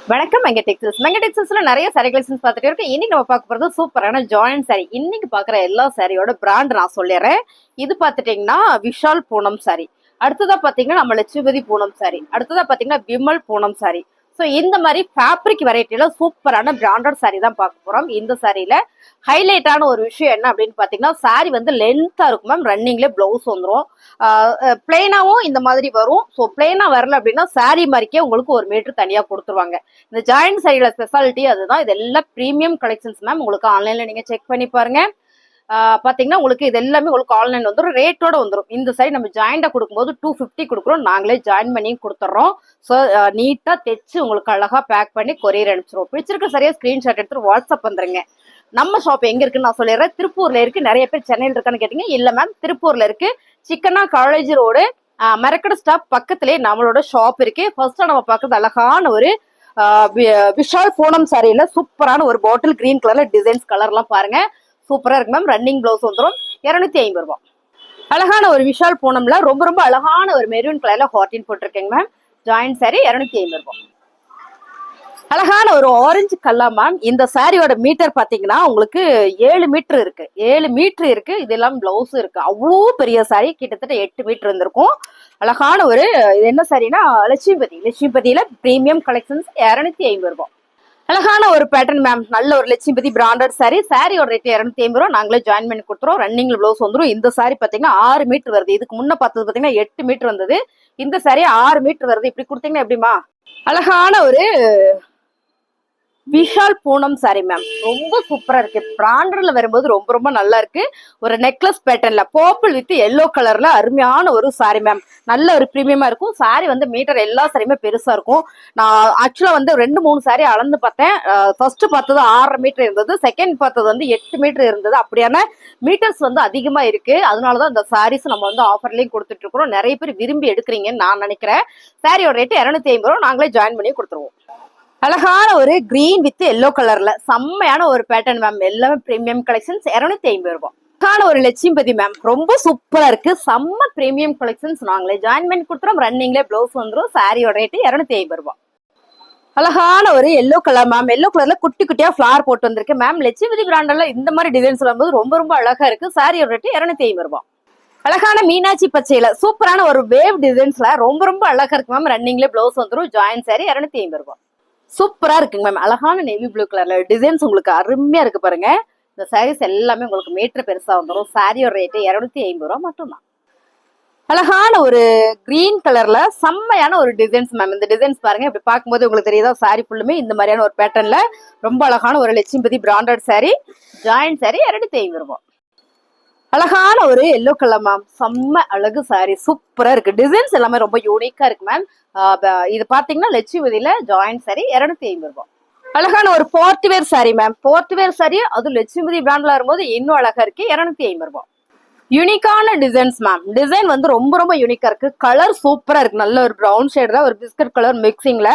வணக்கம் மெங்க டெக்ஸ்டைல்ஸ்ல நிறைய sorry collections பார்த்துட்டு இருக்கேன். இன்னைக்கு நம்ம பார்க்க போறது சூப்பரான ஜாயின் சாரி. இன்னைக்கு பார்க்குற எல்லா சாரியோட பிராண்ட் நான் சொல்லிடுறேன். இது பார்த்துட்டீங்கன்னா விஷால் பூனம் சாரி, அடுத்ததா பார்த்தீங்கன்னா நம்ம லட்சுமதி பூனம் சாரி, அடுத்ததா பார்த்தீங்கன்னா விமல் பூனம் சாரி. ஸோ இந்த மாதிரி ஃபேப்ரிக் வெரைட்டியில சூப்பரான பிராண்டட் சாரி தான் பார்க்க போறோம். இந்த சாரியில ஹைலைட்டான ஒரு விஷயம் என்ன அப்படின்னு பார்த்தீங்கன்னா, சாரி வந்து லென்த்தா இருக்கும் மேம். ரன்னிங்லேயே பிளவுஸ் வந்துடும். பிளெயினாவும் இந்த மாதிரி வரும். ஸோ பிளெயினா வரல அப்படின்னா சாரி மாதிரிக்கே உங்களுக்கு 1 மீட்டர் தனியாக கொடுத்துருவாங்க. இந்த ஜாயின் சாரியோட ஸ்பெஷாலிட்டி அதுதான். இது எல்லாம் ப்ரீமியம் கலெக்ஷன்ஸ் மேம். உங்களுக்கு ஆன்லைன்ல நீங்க செக் பண்ணி பாருங்க. பாத்தீங்கன்னா உங்களுக்கு இது எல்லாமே உங்களுக்கு ஆன்லைன் வந்துடும், ரேட்டோட வந்துடும். இந்த சாரி நம்ம ஜாயிண்டா கொடுக்கும்போது 250 கொடுக்குறோம். நாங்களே ஜாயின் பண்ணி கொடுத்துட்றோம். ஸோ நீட்டா தைச்சு உங்களுக்கு அழகா பேக் பண்ணி கொரியர் அனுப்பிச்சிருவோம். பிடிச்சிருக்க சரியா ஸ்கிரீன்ஷாட் எடுத்துட்டு வாட்ஸ்அப் வந்துருங்க. நம்ம ஷாப் எங்க இருக்குன்னு நான் சொல்லிடுறேன். திருப்பூர்ல இருக்கு. நிறைய பேர் சென்னையில் இருக்கான்னு கேட்டீங்க. இல்ல மேம், திருப்பூர்ல இருக்கு. சிக்கனா காலேஜ் ரோடு மெரக்கட ஸ்டாப் பக்கத்துலேயே நம்மளோட ஷாப் இருக்கு. ஃபர்ஸ்டா நம்ம பார்க்கறது அழகான ஒரு விஷால் பூனம் சாரியில சூப்பரான ஒரு பாட்டில் கிரீன் கலர்ல டிசைன்ஸ் கலர்லாம் பாருங்க, சூப்பரா இருக்கு மேம். ரன்னிங் பிளவுஸ் வந்துடும். 250 ரூபாய். அழகான ஒரு விஷால் பூனம்ல ரொம்ப ரொம்ப அழகான ஒரு மெரூன் கலர்ல ஹார்டின் போட்டிருக்கேங்க மேம். ஜாயின் சாரி 250 ரூபாய். அழகான ஒரு ஆரஞ்சு கல்லா மேம். இந்த சாரியோட மீட்டர் பாத்தீங்கன்னா உங்களுக்கு 7 மீட்டர் இருக்கு. 7 மீட்டர் இருக்கு. இதெல்லாம் பிளவுஸ் இருக்கு. அவ்வளோ பெரிய சாரி, கிட்டத்தட்ட 8 மீட்டர் இருந்திருக்கும். அழகான ஒரு இது என்ன சாரினா லட்சுமிபதியில பிரீமியம் கலெக்ஷன்ஸ் 250 ரூபாய். அழகான ஒரு பேட்டர்ன் மேம். நல்ல ஒரு லட்சுமிபதி பிராண்டட் சாரி. சாரியோட ரேட் 250 ரூபாய். நாங்களே ஜாயின் பண்ணி கொடுத்துறோம். ரன்னிங்ல பிளவுஸ் வந்துடும். இந்த சாரி பாத்தீங்கன்னா 6 மீட்டர் வருது. இதுக்கு முன்ன பார்த்தது பாத்தீங்கன்னா 8 மீட்டர் வந்தது. இந்த சாரி 6 மீட்டர் வருது. இப்படி கொடுத்தீங்கன்னா எப்படிமா? அழகான ஒரு விஷால் பூனம் சாரி மேம். ரொம்ப சூப்பரா இருக்கு. பிராண்டர்ல வரும்போது ரொம்ப ரொம்ப நல்லா இருக்கு. ஒரு நெக்லஸ் பேட்டர்ன்ல பர்பிள் வித் எல்லோ கலர்ல அருமையான ஒரு சாரி மேம். நல்ல ஒரு பிரீமியமா இருக்கும். சாரி வந்து மீட்டர் எல்லா சாரியுமே பெருசா இருக்கும். நான் ஆக்சுவலா வந்து 2-3 சாரி அளந்து பார்த்தேன். ஃபர்ஸ்ட் பார்த்தது 6.5 மீட்டர் இருந்தது. செகண்ட் பார்த்தது வந்து 8 மீட்டர் இருந்தது. அப்படியான மீட்டர்ஸ் வந்து அதிகமா இருக்கு. அதனாலதான் இந்த சாரீஸ் நம்ம வந்து ஆஃபர்லயும் கொடுத்துட்டு இருக்கிறோம். நிறைய பேர் விரும்பி எடுக்கிறீங்கன்னு நான் நினைக்கிறேன். சாரியோட ரேட் 250 ரூபாய். நாங்களே ஜாயின் பண்ணி கொடுத்துருவோம். அழகான ஒரு கிரீன் வித் எல்லோ கலர்ல செம்மையான ஒரு பேட்டர்ன் மேம். எல்லாமே பிரீமியம் கலெக்ஷன்ஸ் 250 ரூபாய். அழகான ஒரு லட்சுமிபதி மேம். ரொம்ப சூப்பரா இருக்கு. செம்ம பிரீமியம் கலெக்ஷன்ஸ். நாங்களே ஜாயின் பண்ணி கொடுத்துறோம். ரன்னிங்லேயே பிளவுஸ் வந்துடும். சாரியோட ரேட் 250 ரூபாய். அழகான ஒரு எல்லோ கலர் மேம். எல்லோ கலர்ல குட்டி குட்டியா ஃபிளார் போட்டு வந்திருக்கு மேம். லட்சுமிபதி பிராண்டர்ல இந்த மாதிரி டிசைன்ஸ் வரும்போது ரொம்ப ரொம்ப அழகா இருக்கு. சாரியோட ரேட் 250 ரூபாய். அழகான மீனாட்சி பச்சையில சூப்பரான ஒரு வேவ் டிசைன்ஸ்ல ரொம்ப ரொம்ப அழகா இருக்கு மேம். ரன்னிங்லேயே பிளவுஸ் வந்துடும். ஜாயின் சாரி 250 ரூபாய். சூப்பரா இருக்குங்க மேம். அழகான நேவி ப்ளூ கலர்ல டிசைன்ஸ் உங்களுக்கு அருமையா இருக்கு பாருங்க. இந்த சாரீஸ் எல்லாமே உங்களுக்கு மீட்டர் பெருசா வந்துடும். சாரியோட ரேட்டு 250 ரூபாய் மட்டும்தான். அழகான ஒரு கிரீன் கலர்ல செம்மையான ஒரு டிசைன்ஸ் மேம். இந்த டிசைன்ஸ் பாருங்க. இப்படி பார்க்கும்போது உங்களுக்கு தெரியுதா? சாரி ஃபுல்லுமே இந்த மாதிரியான ஒரு பேட்டர்ன்ல ரொம்ப அழகான ஒரு Lakshmipathi branded sorry. Join sari 250 ரூபாய். அழகான ஒரு எல்லோ கலர் மேம். செம்ம அழகு சாரி. சூப்பரா இருக்கு. டிசைன்ஸ் எல்லாமே ரொம்ப யூனிக்கா இருக்கு மேம். இது பாத்தீங்கன்னா லட்சுமிபதியில ஜாயின் சாரி 250 ரூபாய். அழகான ஒரு போர்ட்வேர் சாரி மேம். போர்ட்வேர் சாரி அது லட்சுமிபதி பிராண்ட்ல வரும்போது இன்னும் அழகா இருக்கு. 250 ரூபாய். யூனிக்கான டிசைன்ஸ் மேம். டிசைன் வந்து ரொம்ப ரொம்ப யூனிக்கா இருக்கு. கலர் சூப்பரா இருக்கு. நல்ல ஒரு பிரவுன் ஷேட்ல ஒரு பிஸ்கட் கலர் மிக்சிங்ல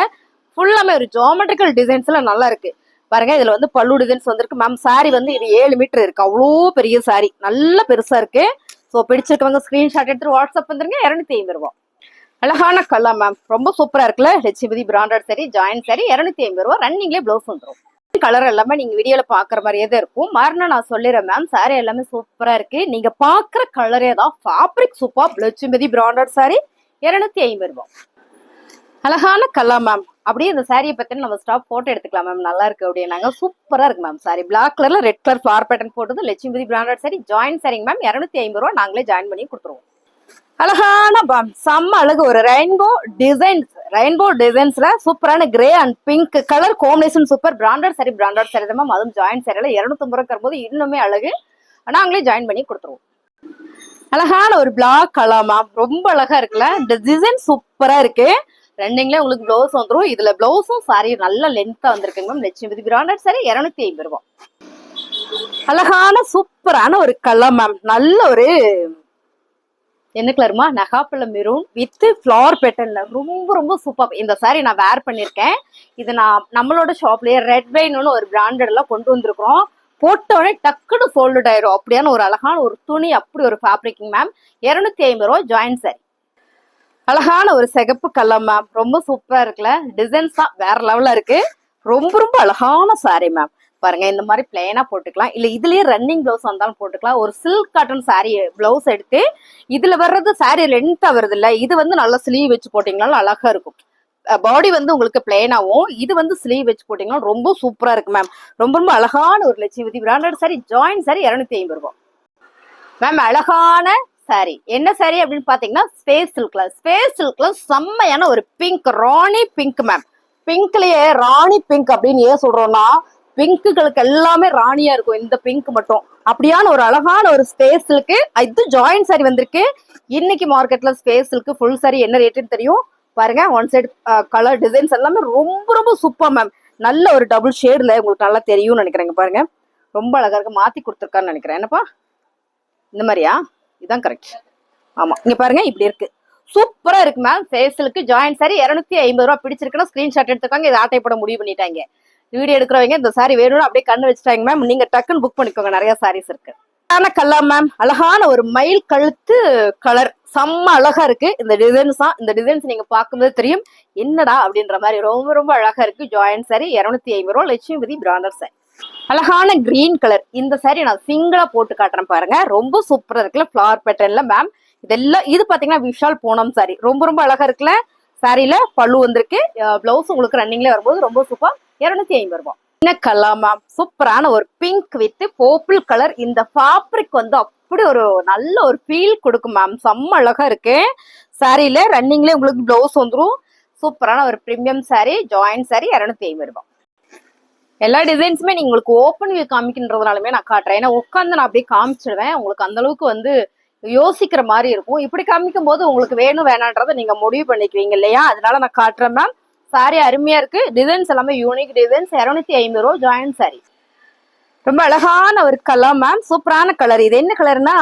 ஃபுல்லாமே ஒரு ஜியோமெட்ரிக்கல் டிசைன்ஸ்ல நல்லா இருக்கு பாருங்க. இதுல வந்து பல்லு டிசைன்ஸ் வந்திருக்கு மேம். சாரி வந்து இது 7 மீட்டர் இருக்கு. அவ்வளோ பெரிய சாரி, நல்ல பெருசா இருக்கு. ஸோ பிடிச்சிருக்கவங்க ஸ்கிரீன்ஷாட் எடுத்து வாட்ஸ்அப் வந்துருங்க. 250 ரூபாய். அழகான கலர் மேம். ரொம்ப சூப்பரா இருக்குல்ல? Lakshmipathi branded sorry. Join sari 250 ரூபாய். ரன்னிங்லேயே பிளவுஸ் வந்துடும். கலர் எல்லாமே நீங்க வீடியோல பாக்குற மாதிரியே தான் இருக்கும். மறுநாள் நான் சொல்லிடுறேன் மேம். சாரி எல்லாமே சூப்பரா இருக்கு. நீங்க பாக்குற கலரே தான். Fabric super. Lakshmipathi branded sorry 250 ரூபாய். அழகான கலர் மேம். அப்படியே இந்த சாரியை பத்தி நம்ம ஸ்டாப் போட்டோ எடுத்துக்கலாம் மேம். நல்லா இருக்கு அப்படின்னாங்க. சூப்பரா இருக்கு மேம். சாரி பிளாக் கலர்ல ரெட் கலர் ஃபிளார் பேட்டர்ன் போட்டது லட்சுமிபதி பிராண்டட் சாரி. ஜாயின் சாரிங்க மேம். 250 ரூபாய். நாங்களே ஜாயின் பண்ணி கொடுத்துருவோம். அழகான மேம். செம்ம அழகு ஒரு ரெயின்போ டிசைன்ஸ்ல சூப்பரான grey and pink colour combination. Super branded sorry. Branded sorry தான் மேம். அதுவும் ஜாயின் சாரியில 250 ரூபாய் தரும்போது இன்னுமே அழகு. நாங்களே ஜாயின் பண்ணி கொடுத்துருவோம். அழகான ஒரு பிளாக் கலர் மேம். ரொம்ப அழகா இருக்குல்ல? இந்த டிசைன் சூப்பரா இருக்கு. ரெண்டிங்ல உங்களுக்கு பிளவுஸ் வந்துடும். இதுல பிளவுஸும் சாரி நல்ல லென்த்தா வந்திருக்குங்க மேம். லட்சுமிபதி பிராண்டட் சாரி 250 ரூபாய். அழகான சூப்பரான ஒரு கலர் மேம். நல்ல ஒரு என்ன கலருமா? நகாப்பழ மெரூன் வித் ஃபிளார் பேட்டர்ன்ல ரொம்ப ரொம்ப சூப்பர். இந்த சாரி நான் வேர் பண்ணிருக்கேன். இது நான் நம்மளோட ஷாப்லயே ரெட் வைன்னு ஒரு பிராண்டட்ல கொண்டு வந்திருக்கிறோம். போட்டோடனே டக்குன்னு சோல்டு ஆயிரும். அப்படியான ஒரு அழகான ஒரு துணி. அப்படி ஒரு ஃபேப்ரிக்கிங் மேம். 250 ரூபாய். Join sorry. அழகான ஒரு சிகப்பு கலர் மேம், ரொம்ப சூப்பரா இருக்குல்ல. டிசைன்ஸ் தான் வேற லெவல்ல இருக்கு. ரொம்ப ரொம்ப அழகான சாரி மேம். பாருங்க, இந்த மாதிரி பிளெயினா போட்டுக்கலாம், இல்ல இதுலயே ரன்னிங் பிளவுஸ் வந்தாலும் போட்டுக்கலாம். ஒரு சில்க் காட்டன் சாரி பிளவுஸ் எடுத்து இதுல வர்றது சாரி லென்த்தா வருது இல்ல, இது வந்து நல்லா ஸ்லீவ் வச்சு போட்டீங்கனாலும் அழகா இருக்கும். பாடி வந்து உங்களுக்கு பிளெயினாவும், இது வந்து ஸ்லீவ் வச்சு போட்டீங்கன்னா ரொம்ப சூப்பரா இருக்கு மேம். ரொம்ப ரொம்ப அழகான ஒரு Lakshmi branded sorry, join sari 250 ரூபாய் மேம். அழகான சாரி, என்ன சாரி அப்படின்னு பாத்தீங்கன்னா ஸ்பேஸ் சில்க்ல. ஸ்பேஸ் சில்க்ல செம்மையான ஒரு பிங்க், ராணி பிங்க் மேம். பிங்க்லயே ராணி பிங்க் அப்படின்னு ஏன் சொல்றோம்னா, பிங்க்குகளுக்கு எல்லாமே ராணியா இருக்கும், இந்த பிங்க் மட்டும் அப்படியான ஒரு அழகான ஒரு ஸ்பேஸ் சில்க். இது ஜாயின் சாரி வந்திருக்கு. இன்னைக்கு மார்க்கெட்ல ஸ்பேஸ் சில்க் ஃபுல் சாரி என்ன ரேட்டுன்னு தெரியும் பாருங்க. ஒன் சைடு கலர் டிசைன்ஸ் எல்லாமே ரொம்ப ரொம்ப சூப்பர் மேம். நல்ல ஒரு டபுள் ஷேட்ல உங்களுக்கு நல்லா தெரியும்னு நினைக்கிறேங்க. பாருங்க, ரொம்ப அழகா இருக்கு. மாத்தி கொடுத்துருக்கான்னு நினைக்கிறேன். என்னப்பா இந்த மாதிரியா? இதுதான் கரெக்ட். ஆமா, இங்க பாருங்க, இப்படி இருக்கு. சூப்பரா இருக்கு மேம். ஃபேஷியலுக்கு ஜாயின் சாரி 250 ரூபாய். பிடிச்சிருக்குன்னா ஸ்கிரீன்ஷாட் எடுத்துக்காங்க. இது ஆட்டை போட முடிவு பண்ணிட்டாங்க. வீடியோ எடுக்கிறவங்க இந்த சாரி வேணும்னு அப்படியே கண்ணு வச்சுட்டாங்க மேம். நீங்க டக்குன்னு புக் பண்ணிக்கோங்க, நிறைய சாரீஸ் இருக்கு. கலர் மேம், அழகான ஒரு மயில் கழுத்து கலர், செம்ம அழகா இருக்கு. இந்த டிசைன்ஸ் தான், இந்த டிசைன்ஸ் நீங்க பார்க்கும்போது தெரியும் என்னடா அப்படின்ற மாதிரி. ரொம்ப ரொம்ப அழகா இருக்கு. ஜாயின் சாரி 250 ரூபாய். Lakshmipathi branded sorry. அழகான கிரீன் கலர், இந்த சாரி நான் சிங்கிளா போட்டு காட்டுறேன் பாருங்க. ரொம்ப சூப்பரா இருக்குல்ல, ஃபிளவர் பேட்டர்ன்ல மேம். இதெல்லாம் இது பாத்தீங்கன்னா விஷால் பூனம் சாரி, ரொம்ப ரொம்ப அழகா இருக்குல்ல. சாரியில பல்லு வந்திருக்கு, பிளவுஸ் உங்களுக்கு ரன்னிங்ல வரும்போது ரொம்ப சூப்பர். 250 ரூபாய். என்ன கலர் மேம், சூப்பரான ஒரு பிங்க் வித் பர்பிள் கலர். இந்த ஃபேப்ரிக் வந்து அப்படி ஒரு நல்ல ஒரு ஃபீல் கொடுக்கும் மேம். செம்ம அழகா இருக்கு. சாரியில ரன்னிங்ல உங்களுக்கு பிளவுஸ் வந்துடும். சூப்பரான ஒரு பிரீமியம் சாரி, ஜாயின் சாரி 250 ரூபாய். எல்லா டிசைன்ஸுமே நீங்க உங்களுக்கு ஓப்பன் வியூ காமிக்கின்றதுனாலுமே நான் காட்டுறேன். ஏன்னா உட்காந்து நான் அப்படியே காமிச்சிடுவேன், உங்களுக்கு அந்த அளவுக்கு வந்து யோசிக்கிற மாதிரி இருக்கும். இப்படி காமிக்கும் போது உங்களுக்கு வேணும் வேணான்றதை நீங்க முடிவு பண்ணிக்குவீங்க இல்லையா, அதனால நான் காட்டுறேன் மேம். சாரி அருமையா இருக்கு. டிசைன்ஸ் எல்லாமே யூனிக் டிசைன்ஸ். 250 ரூபாய் ஜாயின் சாரி. ரொம்ப அழகான ஒரு கலர் மேம், சூப்பரான கலர். இது என்ன கலர்னா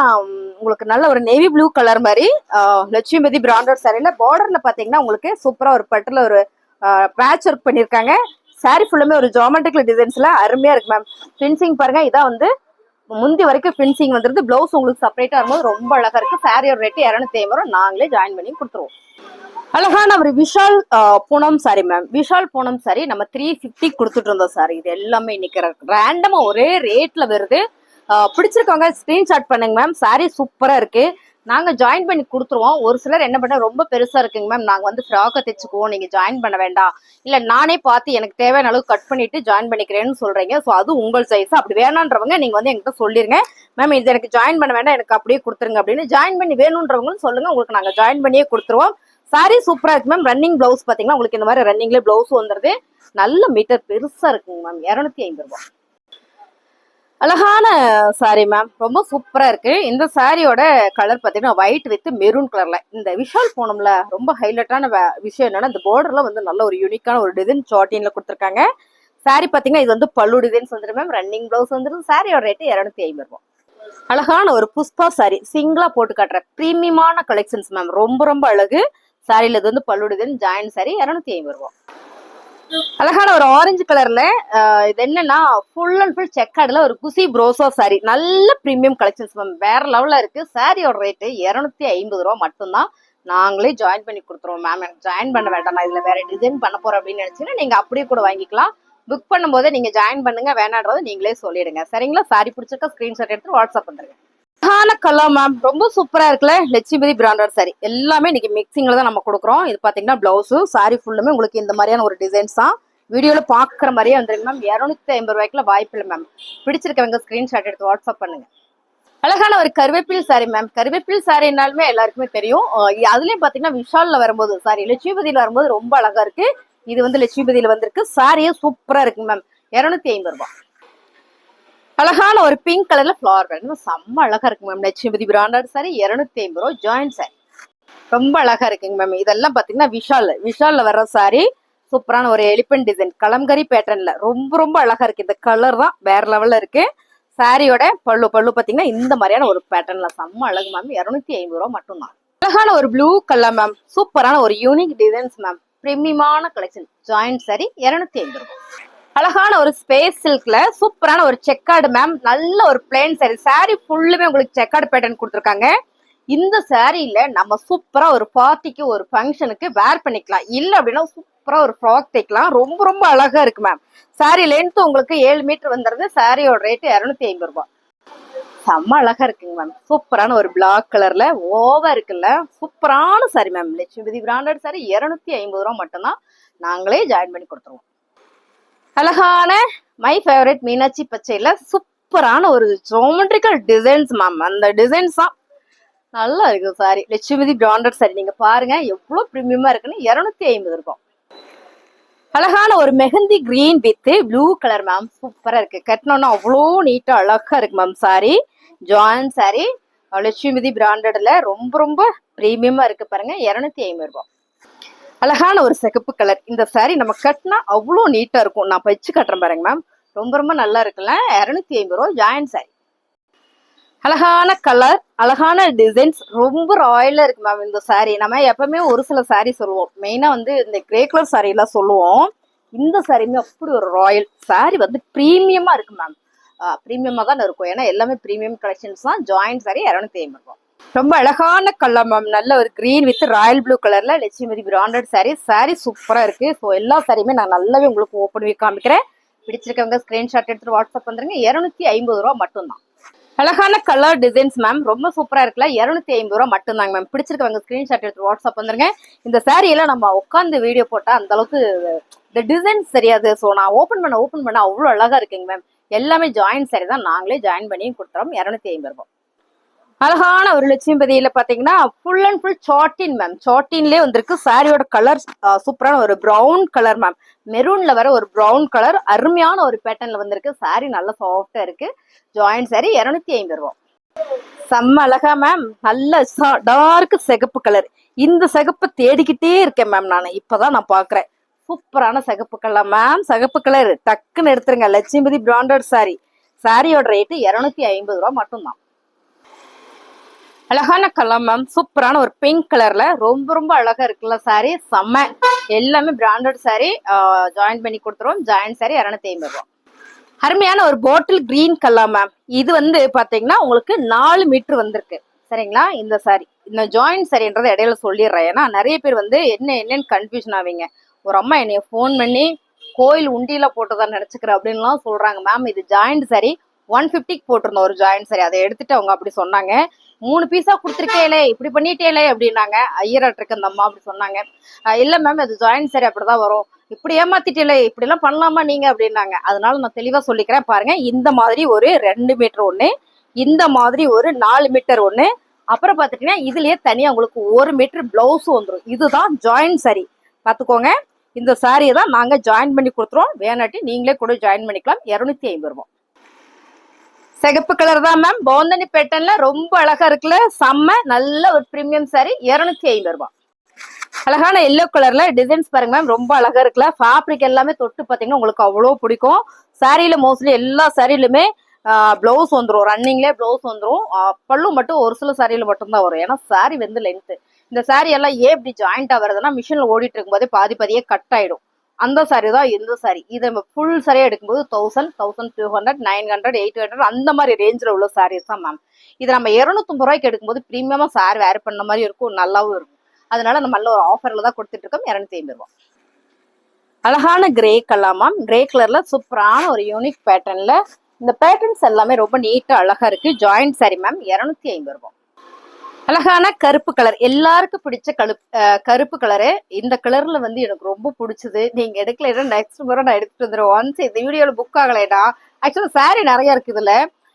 உங்களுக்கு நல்ல ஒரு நேவி ப்ளூ கலர் மாதிரி. லட்சுமிபதி பிராண்டட் சாரியில பார்டர்ல பாத்தீங்கன்னா உங்களுக்கு சூப்பரா ஒரு பட்டுல ஒரு பேட்ச் ஒர்க் பண்ணிருக்காங்க. சாரி ஃபுல்லுமே ஒரு ஜாமெட்ரிக்கல் டிசைன்ஸ்ல அருமையா இருக்கு மேம். ஃபினிஷிங் பாருங்க, இதான் வந்து முந்தி வரைக்கும் ஃபினிஷிங் வந்துருது. பிளவுஸ் உங்களுக்கு செப்பரேட்டா இருக்கும்போது ரொம்ப அழகா இருக்கு. சாரியோட ரேட்டு 250 ரூபாய். நாங்களே ஜாயின் பண்ணி கொடுத்துருவோம். அழகான ஒரு Vishal Poonam sorry ma'am. Vishal Poonam sorry நம்ம 350 கொடுத்துட்டு இருந்தோம் சாரி. இது எல்லாமே இன்னைக்கு ரேண்டமா ஒரே ரேட்ல வருது. பிடிச்சிருக்கவங்க ஸ்கிரீன்ஷாட் பண்ணுங்க மேம். சாரி சூப்பரா இருக்கு. நாங்க ஜாயின் பண்ணி கொடுத்துருவோம். ஒரு சிலர் என்ன பண்ண, ரொம்ப பெருசா இருக்குங்க மேம், நாங்க வந்து ஃப்ராக்கை தைச்சுக்குவோம், நீங்க ஜாயின் பண்ண வேண்டாம், இல்ல நானே பார்த்து எனக்கு தேவையான அளவு கட் பண்ணிட்டு ஜாயின் பண்ணிக்கிறேன்னு சொல்றீங்க. ஸோ அது உங்கள் சைஸ். அப்படி வேணான்றவங்க நீங்க வந்து எங்கிட்ட சொல்லிருங்க மேம், இது எனக்கு ஜாயின் பண்ண வேண்டாம், எனக்கு அப்படியே கொடுத்துருங்க அப்படின்னு. ஜாயின் பண்ணி வேணுன்றவங்களும் சொல்லுங்க, உங்களுக்கு நாங்க ஜாயின் பண்ணியே கொடுத்துருவோம். சாரி சூப்பரா இருக்கு மேம். ரன்னிங் பிளவுஸ் பாத்தீங்கன்னா உங்களுக்கு இந்த மாதிரி ரன்னிங்ல பிளவுஸ் வந்துருது. நல்ல மீட்டர் பெருசா இருக்குங்க மேம். 250 ரூபாய். அழகான சாரி மேம், ரொம்ப சூப்பரா இருக்கு. இந்த சாரியோட கலர் பாத்தீங்கன்னா ஒயிட் வித் மெரூன் கலர்ல. இந்த விஷால் போனோம்ல, ரொம்ப ஹைலைட்டான விஷயம் என்னன்னா, இந்த பார்டர்ல வந்து நல்ல ஒரு யூனிக்கான ஒரு டிசைன் சாட்டின்ல கொடுத்துருக்காங்க. சாரி பாத்தீங்கன்னா இது வந்து பல்லு டிசைன்ஸ் வந்துடும் மேம். ரன்னிங் பிளவுஸ் வந்துடும். சாரியோட ரேட்டு 250 ரூபாய். அழகான ஒரு புஷ்பா சாரி, சிங்கிளா போட்டு காட்டுற பிரீமியமான கலெக்ஷன்ஸ் மேம். ரொம்ப ரொம்ப அழகு. சாரியில இது வந்து பல்லு டிசைன், ஜாயின் சாரி 250 ரூபாய். அழகான ஒரு ஆரஞ்சு கலர்ல, இது என்னன்னா ஃபுல் அண்ட் ஃபுல் செக்கார்டுல ஒரு குசி ப்ரோசோ சாரி. நல்ல பிரீமியம் கலெக்ஷன்ஸ் மேம், வேற லெவல்ல இருக்கு. சாரியோட ரேட்டு 250 ரூபாய் மட்டும்தான். நாங்களே ஜாயின் பண்ணி கொடுத்துருவோம் மேம். எனக்கு ஜாயின் பண்ண வேண்டாம், நான் இதுல வேற டிசைன் பண்ண போறேன் அப்படின்னு நினைச்சீங்கன்னா நீங்க அப்படியே கூட வாங்கிக்கலாம். புக் பண்ணும் போதே நீங்க ஜாயின் பண்ணுங்க, வேணான்றதை நீங்களே சொல்லிடுங்க சரிங்களா. சாரி பிடிச்சிருக்க ஸ்கிரீன்ஷாட் எடுத்து வாட்ஸ்அப் பண்ணுங்க. கலர் மேம், ரொம்ப சூப்பரா இருக்குல்ல. லட்சுமிபதி பிராண்டட் சாரி எல்லாமே இன்னைக்கு மிக்சிங்ல தான் நம்ம கொடுக்குறோம். இது பாத்தீங்கன்னா பிளவுஸ், சாரி ஃபுல்லுமே உங்களுக்கு இந்த மாதிரியான ஒரு டிசைன்ஸ் தான். வீடியோல பாக்குற மாதிரியே வந்துருக்கு மேம். 250 ரூபாய்க்குள்ள வாய்ப்பு இல்லை மேம். பிடிச்சிருக்கவங்க ஸ்கிரீன்ஷாட் எடுத்து வாட்ஸ்அப் பண்ணுங்க. அழகான ஒரு கருவேப்பில் சாரி மேம். கருவேப்பில் சாரினாலுமே எல்லாருக்குமே தெரியும். அதுலயும் பாத்தீங்கன்னா விஷால்ல வரும்போது, சாரி லட்சுமிபதியில வரும்போது ரொம்ப அழகா இருக்கு. இது வந்து லட்சுமிபதியில வந்திருக்கு. சாரியே சூப்பரா இருக்கு மேம். 250 ரூபாய். அழகான ஒரு பிங்க் கலர்ல ஃபிளவர் பேட்டர்ன், செம்ம அழகா இருக்கு மேம். லட்சுமிபதி பிராண்டட் சாரி 250 ரூபாய். ஜாயின் சாரி ரொம்ப அழகா இருக்குங்க மேம். இதெல்லாம் பாத்தீங்கன்னா விஷால்ல வர்ற சாரி. சூப்பரான ஒரு எலிபென்ட் டிசைன் கலம்கரி பேட்டர்ன்ல ரொம்ப ரொம்ப அழகா இருக்கு. இந்த கலர் தான் வேற லெவல்ல இருக்கு. சாரியோட பல்லு பாத்தீங்கன்னா இந்த மாதிரியான ஒரு பேட்டர்ன்ல செம்ம அழகு மேம். 250 ரூபாய் மட்டும்தான். அழகான ஒரு ப்ளூ கலர் மேம். சூப்பரான ஒரு யூனிக் டிசைன்ஸ் மேம். பிரீமியமான கலெக்ஷன். ஜாயின் சாரி 250 ரூபாய். அழகான ஒரு ஸ்பேஸ் சில்க்ல சூப்பரான ஒரு செக்கார்டு மேம். நல்ல ஒரு பிளைன் சாரி. சாரி ஃபுல்லுமே உங்களுக்கு செக்கார்டு பேட்டர்ன் கொடுத்துருக்காங்க. இந்த சாரீல நம்ம சூப்பரா ஒரு பார்ட்டிக்கு ஒரு ஃபங்க்ஷனுக்கு வேர் பண்ணிக்கலாம். இல்ல அப்படின்னா சூப்பரா ஒரு ஃப்ராக் தைக்கலாம். ரொம்ப ரொம்ப அழகா இருக்கு மேம். சாரி லென்த் உங்களுக்கு 7 மீட்டர் வந்துருது. சாரியோட ரேட்டு 250 ரூபாய். செம்ம அழகா இருக்குங்க மேம். சூப்பரான ஒரு பிளாக் கலர்ல ஓவா இருக்குல்ல, சூப்பரான sorry ma'am. Lakshmi branded sorry 250 ரூபாய் மட்டும்தான். நாங்களே ஜாயின் பண்ணி கொடுத்துருவோம். அழகான மை ஃபேவரட் மீனாட்சி பச்சையில சூப்பரான ஒரு ஜோமெட்ரிக்கல் டிசைன்ஸ் மேம். அந்த டிசைன்ஸ் தான் நல்லா இருக்கு சாரி. லட்சுமி பிராண்டட் சாரி நீங்க பாருங்க எவ்வளவு பிரீமியமா இருக்குன்னு. 250 ரூபாய். அழகான ஒரு mehendi green with blue colour ma'am. சூப்பரா இருக்கு. கட்டணும்னா அவ்வளோ நீட்டா அழகா இருக்கு மேம். சாரி ஜாயின் சாரி லட்சுமி பிராண்டட்ல ரொம்ப ரொம்ப பிரீமியமா இருக்கு பாருங்க. 250 ரூபாய். அழகான ஒரு சிகப்பு கலர். இந்த சாரி நம்ம கட்டினா அவ்வளோ நீட்டா இருக்கும். நான் வச்சு கட்டுறேன் பாருங்க மேம். ரொம்ப ரொம்ப நல்லா இருக்குல்ல. 250 ரூபாய் ஜாயின் சாரி. அழகான கலர், அழகான டிசைன்ஸ், ரொம்ப ராயலா இருக்கு மேம் இந்த சாரி. நம்ம எப்பவுமே ஒரு சில சாரி சொல்லுவோம், மெயினா வந்து இந்த கிரே கலர் சாரி எல்லாம் சொல்லுவோம். இந்த சாரியுமே அப்படி ஒரு ராயல் சாரி வந்து பிரீமியமா இருக்கு மேம். பிரீமியமா தான் இருக்கும். ஏன்னா எல்லாமே பிரீமியம் கலெக்ஷன்ஸ் தான். ஜாயின் சாரி 250 ரூபாய். ரொம்ப அழகான கலர் மேம். நல்ல ஒரு கிரீன் வித் ராயல் ப்ளூ கலர்ல லட்சுமி பிராண்டட் சாரி. சாரி சூப்பரா இருக்கு. ஸோ எல்லா சாரியுமே நான் நல்லாவே உங்களுக்கு ஓப்பன் பண்ணி காமிக்கிறேன். பிடிச்சிருக்கவங்க ஸ்கிரீன்ஷாட் எடுத்துட்டு வாட்ஸ்அப் வந்துருங்க. 250 ரூபாய் மட்டும்தான். அழகான கலர் டிசைன்ஸ் மேம். ரொம்ப சூப்பரா இருக்குல்ல. 250 ரூபாய் மட்டும்தாங்க மேம். பிடிச்சிருக்கவங்க ஸ்கிரீன்ஷாட் எடுத்து வாட்ஸ்அப் வந்துருங்க. இந்த சாரி எல்லாம் நம்ம உட்காந்து வீடியோ போட்டா அந்த அளவுக்கு இந்த டிசைன்ஸ் தெரியாது. ஸோ நான் ஓப்பன் பண்ண அவ்வளோ அழகா இருக்குங்க மேம். எல்லாமே ஜாயின் சாரி தான். நாங்களே ஜாயின் பண்ணி கொடுத்துறோம். 250 ரூபாய். அழகான ஒரு லட்சுமிபதியில பாத்தீங்கன்னா full and full satin ma'am. சாட்டின்லயே வந்திருக்கு. சாரியோட கலர் சூப்பரான ஒரு ப்ரௌன் கலர் மேம். மெரூன்ல வர ஒரு ப்ரௌன் கலர் அருமையான ஒரு பேட்டர்ன்ல வந்திருக்கு. சாரி நல்லா சாஃப்டா இருக்கு. ஜாயின் சாரி 250 ரூபாய். செம்ம அழகா மேம். நல்ல டார்க் சிகப்பு கலர். இந்த சிகப்பு தேடிக்கிட்டே இருக்கேன் மேம். இப்பதான் நான் பாக்குறேன். சூப்பரான சிகப்பு கலர் மேம். சிகப்பு கலர் டக்குன்னு எடுத்துருங்க. Lakshmipathi branded sorry. சாரியோட ரேட்டு 250 ரூபாய் மட்டும்தான். அழகான கலர் மேம். சூப்பரான ஒரு பிங்க் கலர்ல ரொம்ப ரொம்ப அழகா இருக்குல்ல சாரி. செம்ம. எல்லாமே பிராண்டட் சாரி. ஜாயின் பண்ணி கொடுத்துருவோம். ஜாயின் சாரி 250 ரூபாய். அருமையான ஒரு பாட்டில் கிரீன் கலர் மேம். இது வந்து பாத்தீங்கன்னா உங்களுக்கு 4 மீட்டர் வந்திருக்கு. சரிங்களா. இந்த சாரி இந்த ஜாயின் சாரின்றதை இடையில சொல்லிடுறேன். ஏன்னா நிறைய பேர் வந்து என்னன்னு கன்ஃபியூஷன் ஆவீங்க. ஒரு அம்மா என்னைய ஃபோன் பண்ணி கோயில் உண்டியில போட்டதான் நினைச்சுக்கிறேன் அப்படின்லாம் சொல்றாங்க மேம். இது ஜாயிண்ட் சாரி 150க்கு போட்டிருந்தோம் ஒரு ஜாயின் சாரி. அதை எடுத்துட்டு அவங்க அப்படி சொன்னாங்க. 3 பீஸா கொடுத்துருக்கேலே, இப்படி பண்ணிட்டேலே அப்படின்னாங்க. ஐயராட்டிருக்கு அந்த அம்மா அப்படி சொன்னாங்க. இல்ல மேம் அது ஜாயின் சாரி அப்படிதான் வரும். இப்படி ஏமாத்திட்டேலே, இப்படி எல்லாம் பண்ணலாமா நீங்க அப்படின்னாங்க. அதனால நான் தெளிவா சொல்லிக்கிறேன் பாருங்க. இந்த மாதிரி ஒரு 2 மீட்டர் ஒண்ணு, இந்த மாதிரி ஒரு 4 மீட்டர் ஒண்ணு, அப்புறம் பாத்துட்டீங்கன்னா இதுலயே தனியா உங்களுக்கு 1 மீட்டர் பிளவுஸ் வந்துடும். இதுதான் ஜாயின் சாரி. பாத்துக்கோங்க. இந்த சாரியை தான் நாங்க ஜாயின் பண்ணி கொடுத்துருவோம். வேணாட்டி நீங்களே கூட ஜாயின் பண்ணிக்கலாம். 250 ரூபாய். சிகப்பு கலர் தான் மேம். போந்தனி பேட்டர்ன்ல ரொம்ப அழகா இருக்குல்ல. செம்ம நல்ல ஒரு பிரீமியம் சாரி. 250 ரூபாய். அழகான எல்லோ கலர்ல டிசைன்ஸ் பாருங்க மேம். ரொம்ப அழகா இருக்குல்ல. ஃபேப்ரிக் எல்லாமே தொட்டு பாத்தீங்கன்னா உங்களுக்கு அவ்வளவு பிடிக்கும். சாரியில மோஸ்ட்லி எல்லா சாரிலுமே பிளவுஸ் வந்துடும். ரன்னிங்லேயே பிளவுஸ் வந்துடும். பல்லு மட்டும் ஒரு சில சாரியில மட்டும்தான் வரும். ஏன்னா சாரி வந்து லென்த். இந்த சாரி எல்லாம் ஏன் இப்படி ஜாயிண்டா வருதுன்னா மிஷின்ல ஓடிட்டு இருக்கும் போதே பாதியே கட் ஆயிடும். அந்த சாரி தான் இந்த சாரி. இதை ஃபுல் சாரியா எடுக்கும்போது 1000, 1200, 900, 800 அந்த மாதிரி ரேஞ்சில் உள்ள சாரீஸ் தான் மேம். இதை நம்ம 250 ரூபாய்க்கு எடுக்கும்போது பிரீமியமா சாரி வேர் பண்ண மாதிரி இருக்கும். நல்லாவும் இருக்கும். அதனால நம்ம நல்ல ஒரு ஆஃபர்ல தான் கொடுத்துட்டு இருக்கோம். 250 ரூபாய். அழகான கிரே கலர் மேம். கிரே கலர்ல சூப்பரான ஒரு யூனிக் பேட்டர்ன்ல இந்த பேட்டர்ன்ஸ் எல்லாமே ரொம்ப நீட்டா அழகா இருக்கு. Joint sorry ma'am. 250 ரூபாய். அழகான கருப்பு கலர். எல்லாருக்கும் பிடிச்ச கருப்பு கலரு. இந்த கலர்ல வந்து எனக்கு ரொம்ப பிடிச்சது. நீங்க எடுக்கல நெக்ஸ்ட் முறை நான் எடுத்துட்டு வந்துடுவேன். ஒன்ஸ் இந்த வீடியோல புக் ஆகலைடா. ஆக்சுவலா சாரி நிறைய இருக்கு இதுல.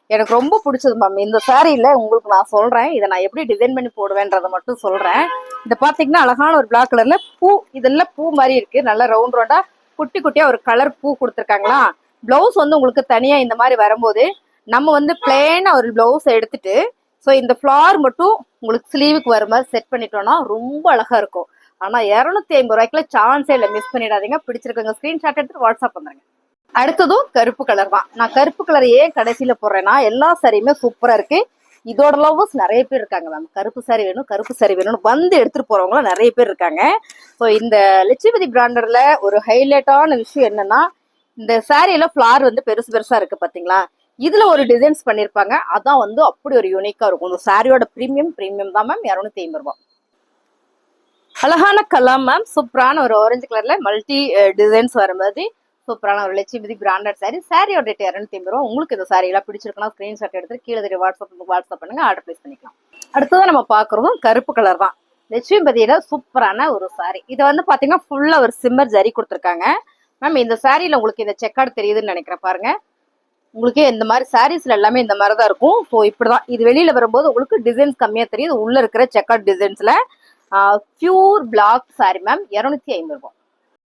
எனக்கு ரொம்ப பிடிச்சது மேம். இந்த சாரியில உங்களுக்கு நான் சொல்றேன். இதை நான் எப்படி டிசைன் பண்ணி போடுவேன்றதை மட்டும் சொல்றேன். இதை பாத்தீங்கன்னா அழகான ஒரு பிளாக் கலர்ல பூ. இதெல்லாம் பூ மாதிரி இருக்கு. நல்லா ரவுண்ட் ரவுண்டா குட்டி குட்டியா ஒரு கலர் பூ கொடுத்துருக்காங்களா. பிளவுஸ் வந்து உங்களுக்கு தனியா இந்த மாதிரி வரும்போது நம்ம வந்து பிளேனா ஒரு பிளவுஸ் எடுத்துட்டு ஸோ இந்த ஃபிளார் மட்டும் உங்களுக்கு ஸ்லீவுக்கு வர மாதிரி செட் பண்ணிட்டோம்னா ரொம்ப அழகா இருக்கும். ஆனா 250 ரூபாய்க்குள்ள சான்ஸே இல்லை. மிஸ் பண்ணிடாதீங்க. பிடிச்சிருக்கவங்க ஸ்கிரீன்ஷாட் எடுத்து வாட்ஸ்அப் பண்ணுங்க. அடுத்ததும் கருப்பு கலர் தான். நான் கருப்பு கலர் ஏன் கடைசியில போடுறேன்னா எல்லா சாரியுமே சூப்பரா இருக்கு. இதோட லவ்வர்ஸ் நிறைய பேர் இருக்காங்க மேம். கருப்பு சாரி வேணும், கருப்பு சாரி வேணும்னு வந்து எடுத்துட்டு போறவங்களும் நிறைய பேர் இருக்காங்க. ஸோ இந்த லட்சுமி பிராண்டர்ல ஒரு ஹைலைட்டான விஷயம் என்னன்னா இந்த சாரியில ஃபிளார் வந்து பெருசு பெருசா இருக்கு பாத்தீங்களா. இதுல ஒரு டிசைன்ஸ் பண்ணிருப்பாங்க, அதான் வந்து அப்படி ஒரு யூனிக்கா இருக்கும். இந்த சாரியோட பிரீமியம் தான் மேம். 250 ரூபாய். அழகான கலர் மேம். சூப்பரான ஒரு ஆரஞ்சு கலர்ல மல்டி டிசைன்ஸ் வர மாதிரி சூப்பரான ஒரு லட்சுமி பிராண்டட் சாரி. சாரியோட ரேட் 250 ரூபாய். உங்களுக்கு இந்த சாரி எல்லாம் பிடிச்சிருக்குன்னா ஸ்கிரீன்ஷாட் எடுத்து கீழே தெரிய வாட்ஸ்அப் பண்ணுங்க, ஆர்டர் பிளேஸ் பண்ணிக்கலாம். அடுத்ததான் நம்ம பாக்குறதும் கருப்பு கலர் தான். லட்சுமிபதியில சூப்பரான ஒரு சாரி. இது வந்து பாத்தீங்கன்னா ஃபுல்லா ஒரு சிம்மர் ஜரி கொடுத்துருக்காங்க மேம். இந்த சாரியில உங்களுக்கு இந்த செக்கார்டு தெரியுதுன்னு நினைக்கிறேன். பாருங்க, உங்களுக்கு இந்த மாதிரி சாரீஸ்ல எல்லாமே இந்த மாதிரி தான் இருக்கும். ஸோ இப்படிதான் இது வெளியில வரும்போது உங்களுக்கு டிசைன்ஸ் கம்மியா தெரியுது. உள்ள இருக்கிற செக்கார்ட் டிசைன்ஸ்ல பியூர் பிளாக் சாரி மேம். 250 ரூபாய்.